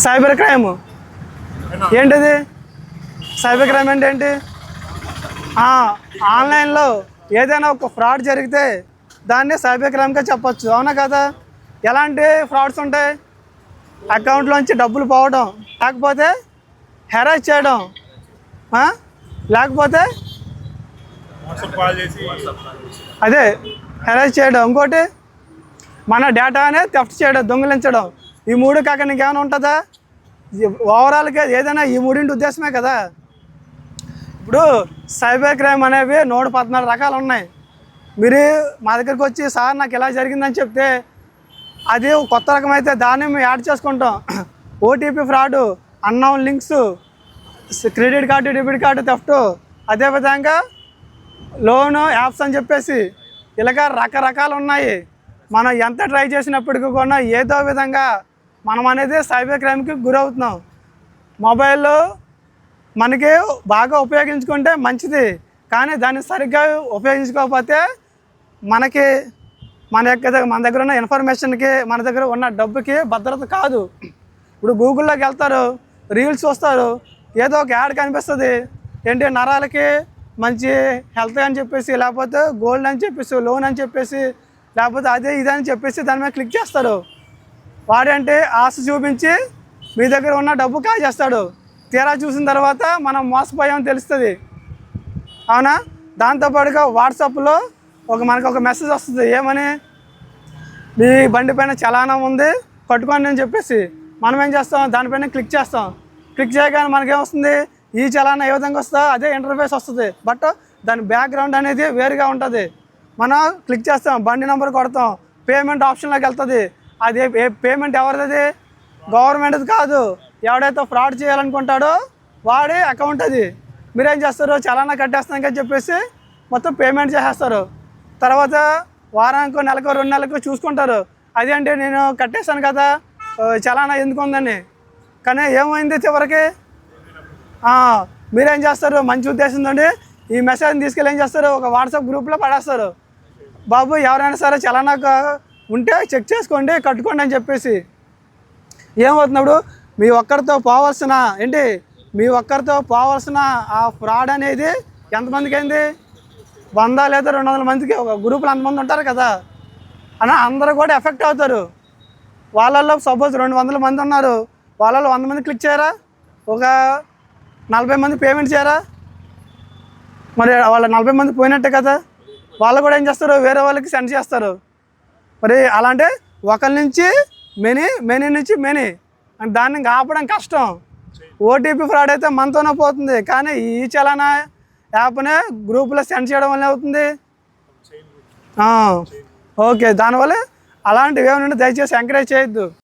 Cyber crime ఏంటిది? Cyber crime అంటే ఏంటి? ఆన్లైన్లో ఏదైనా ఒక ఫ్రాడ్ జరిగితే దాన్ని సైబర్ క్రైమ్గా చెప్పచ్చు, అవునా కదా? ఎలాంటి ఫ్రాడ్స్ ఉంటాయి? అకౌంట్లోంచి డబ్బులు పోవడం, లేకపోతే హెరాస్ చేయడం, లేకపోతే అదే హెరాస్ చేయడం, ఇంకోటి మన డేటానే థెఫ్ట్ చేయడం, దొంగిలించడం. ఈ మూడు కాక నీకేమైనా ఉంటుందా? ఓవరాల్గా ఏదైనా ఈ మూడింటి ఉద్దేశమే కదా. ఇప్పుడు సైబర్ క్రైమ్ అనేవి 114 రకాలు ఉన్నాయి. మీరు మా దగ్గరికి వచ్చి సార్ నాకు ఇలా జరిగిందని చెప్తే అది కొత్త రకం అయితే దాన్ని మేము యాడ్ చేసుకుంటాం. OTP fraud, unknown links, credit card debit card theft, అదేవిధంగా లోను యాప్స్ అని చెప్పేసి ఇలాగ రకరకాలు ఉన్నాయి. మనం ఎంత ట్రై చేసినప్పటికీ కూడా ఏదో విధంగా మనం అనేది సైబర్ క్రైమ్కి గురవుతున్నాం. మొబైల్లో మనకి బాగా ఉపయోగించుకుంటే మంచిది, కానీ దాన్ని సరిగ్గా ఉపయోగించుకోకపోతే మనకి మన దగ్గర ఉన్న ఇన్ఫర్మేషన్కి, మన దగ్గర ఉన్న డబ్బుకి భద్రత కాదు. ఇప్పుడు గూగుల్లోకి వెళ్తారు, రీల్స్ చూస్తారు, ఏదో ఒక యాడ్ కనిపిస్తుంది, ఏంటి నరాలకి మంచి హెల్త్ అని చెప్పేసి, లేకపోతే గోల్డ్ అని చెప్పేసి, లోన్ అని చెప్పేసి, లేకపోతే అదే ఇదని చెప్పేసి దాని మీద క్లిక్ చేస్తారు. వాడంటే ఆశ చూపించి మీ దగ్గర ఉన్న డబ్బు కాజేస్తాడు. తీరా చూసిన తర్వాత మనం మోసపోయామని తెలుస్తుంది, అవునా? దాంతోపాటుగా వాట్సాప్లో మనకు ఒక మెసేజ్ వస్తుంది, ఏమని? మీ బండి పైన చలానా ఉంది కట్టుకోండి అని చెప్పేసి. మనం ఏం చేస్తాం? దానిపైన క్లిక్ చేస్తాం. క్లిక్ చేయగానే మనకేమొస్తుంది? ఈ చలానా ఏ విధంగా వస్తుందో అదే ఇంటర్ఫేస్ వస్తుంది, బట్ దాని బ్యాక్గ్రౌండ్ అనేది వేరుగా ఉంటుంది. మనం క్లిక్ చేస్తాం, బండి నెంబర్ కొడతాం, పేమెంట్ ఆప్షన్లోకి వెళ్తుంది. అది పేమెంట్ ఎవరిది? గవర్నమెంట్ది కాదు. ఎవడైతే ఫ్రాడ్ చేయాలనుకుంటాడో వాడి అకౌంట్ అది. మీరేం చేస్తారు? చలానా కట్టేస్తాం అని చెప్పేసి మొత్తం పేమెంట్ చేసేస్తారు. తర్వాత వారానికో నెలకో 2 నెలలకు చూసుకుంటారు, అదేంటి నేను కట్టేశాను కదా చలానా ఎందుకు ఉందని. కానీ ఏమైంది చివరికి? మీరేం చేస్తారు? మంచి ఉద్దేశంతో ఈ మెసేజ్ని తీసుకెళ్ళి ఏం చేస్తారు? ఒక వాట్సాప్ గ్రూప్లో పడేస్తారు, బాబు ఎవరైనా సరే చలానా ఉంటే చెక్ చేసుకోండి, కట్టుకోండి అని చెప్పేసి. ఏమవుతున్నప్పుడు మీ ఒక్కరితో పోవాల్సిన ఆ ఫ్రాడ్ అనేది ఎంతమందికి అయింది? 100 లేదా 200 మందికి. ఒక గ్రూపులో అంతమంది ఉంటారు కదా అన్న, అందరూ కూడా ఎఫెక్ట్ అవుతారు. వాళ్ళల్లో సపోజ్ 200 మంది ఉన్నారు, వాళ్ళలో 100 మంది క్లిక్ చేయరా? ఒక 40 మంది పేమెంట్ చేయరా? మరి వాళ్ళ 40 మంది పోయినట్టే కదా. వాళ్ళు కూడా ఏం చేస్తారు? వేరే వాళ్ళకి సెండ్ చేస్తారు. మరి అలాంటి ఒకరి నుంచి మెనీ నుంచి మెనీ, దాన్ని ఆపడం కష్టం. ఓటీపీ ఫ్రాడ్ అయితే మనతోనే పోతుంది, కానీ ఈ చలానా యాప్నే గ్రూపులో సెండ్ చేయడం వల్ల అవుతుంది. ఓకే, దానివల్ల అలాంటివి ఏమైనా దయచేసి ఎంకరేజ్ చేయొద్దు.